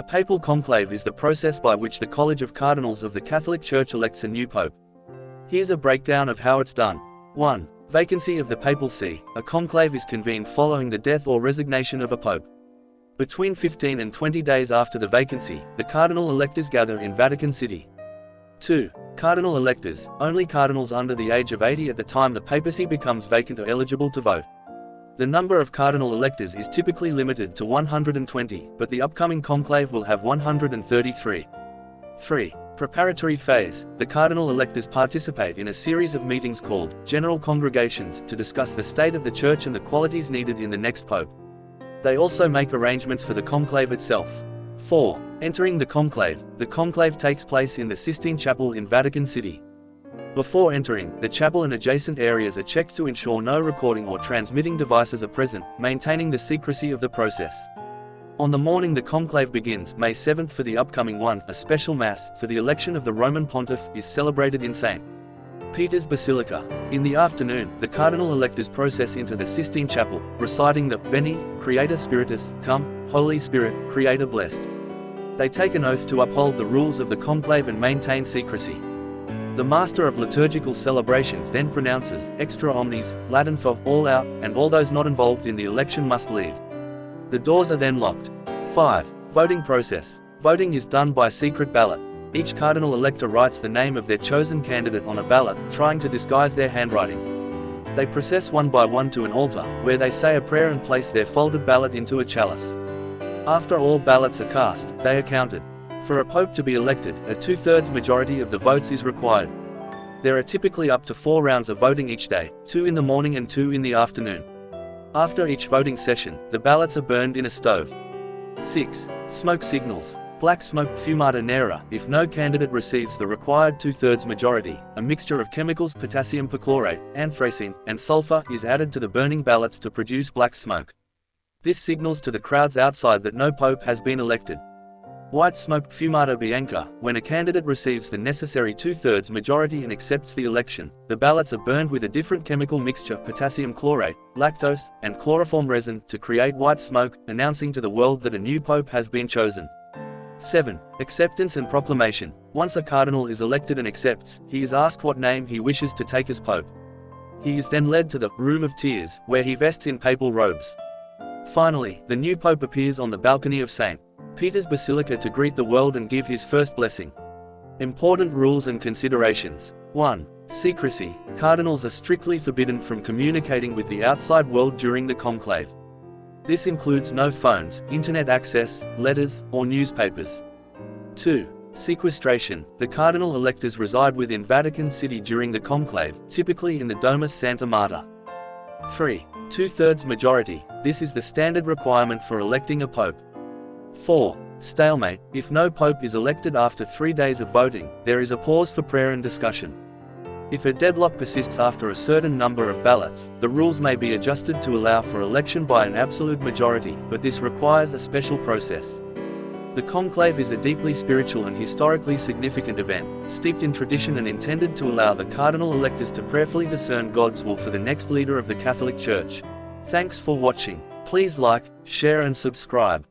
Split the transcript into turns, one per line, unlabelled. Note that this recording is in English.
A papal conclave is the process by which the College of Cardinals of the Catholic Church elects a new pope. Here's a breakdown of how it's done. 1. Vacancy of the papal see. A conclave is convened following the death or resignation of a pope. Between 15 and 20 days after the vacancy, the cardinal electors gather in Vatican City. 2. Cardinal electors. Only cardinals under the age of 80 at the time the papacy becomes vacant are eligible to vote. The number of cardinal electors is typically limited to 120, but the upcoming conclave will have 133. 3. Preparatory phase. The cardinal electors participate in a series of meetings called general congregations to discuss the state of the church and the qualities needed in the next pope. They also make arrangements for the conclave itself. 4. Entering the conclave. The conclave takes place in the Sistine Chapel in Vatican City. Before entering, the chapel and adjacent areas are checked to ensure no recording or transmitting devices are present, maintaining the secrecy of the process. On the morning the conclave begins, May 7th for the upcoming one, a special Mass, for the election of the Roman Pontiff, is celebrated in St. Peter's Basilica. In the afternoon, the cardinal electors process into the Sistine Chapel, reciting the Veni, Creator Spiritus, Come, Holy Spirit, Creator Blessed. They take an oath to uphold the rules of the conclave and maintain secrecy. The master of liturgical celebrations then pronounces, extra omnes, Latin for all out, and all those not involved in the election must leave. The doors are then locked. 5. Voting process. Voting is done by secret ballot. Each cardinal elector writes the name of their chosen candidate on a ballot, trying to disguise their handwriting. They process one by one to an altar, where they say a prayer and place their folded ballot into a chalice. After all ballots are cast, they are counted. For a pope to be elected, a 2/3 majority of the votes is required. There are typically up to 4 rounds of voting each day, 2 in the morning and 2 in the afternoon. After each voting session, the ballots are burned in a stove. 6. Smoke signals. Black smoke fumata nera. If no candidate receives the required 2/3 majority, a mixture of chemicals potassium perchlorate, anthracene, and sulfur is added to the burning ballots to produce black smoke. This signals to the crowds outside that no pope has been elected. White smoke fumata bianca. When a candidate receives the necessary 2/3 majority and accepts the election, the ballots are burned with a different chemical mixture potassium chlorate, lactose, and chloroform resin to create white smoke, announcing to the world that a new pope has been chosen. 7. Acceptance and proclamation. Once a cardinal is elected and accepts, he is asked what name he wishes to take as pope. He is then led to the Room of Tears, where he vests in papal robes. Finally, the new pope appears on the balcony of St. Peter's Basilica to greet the world and give his first blessing. Important rules and considerations. 1. Secrecy. Cardinals are strictly forbidden from communicating with the outside world during the conclave. This includes no phones, internet access, letters, or newspapers. 2. Sequestration. The cardinal electors reside within Vatican City during the conclave, typically in the Domus Santa Marta. 3. 2/3 majority. This is the standard requirement for electing a pope. 4. Stalemate. If no pope is elected after 3 days of voting, there is a pause for prayer and discussion. If a deadlock persists after a certain number of ballots, the rules may be adjusted to allow for election by an absolute majority, but this requires a special process. The conclave is a deeply spiritual and historically significant event, steeped in tradition and intended to allow the cardinal electors to prayerfully discern God's will for the next leader of the Catholic Church. Thanks for watching. Please like, share and subscribe.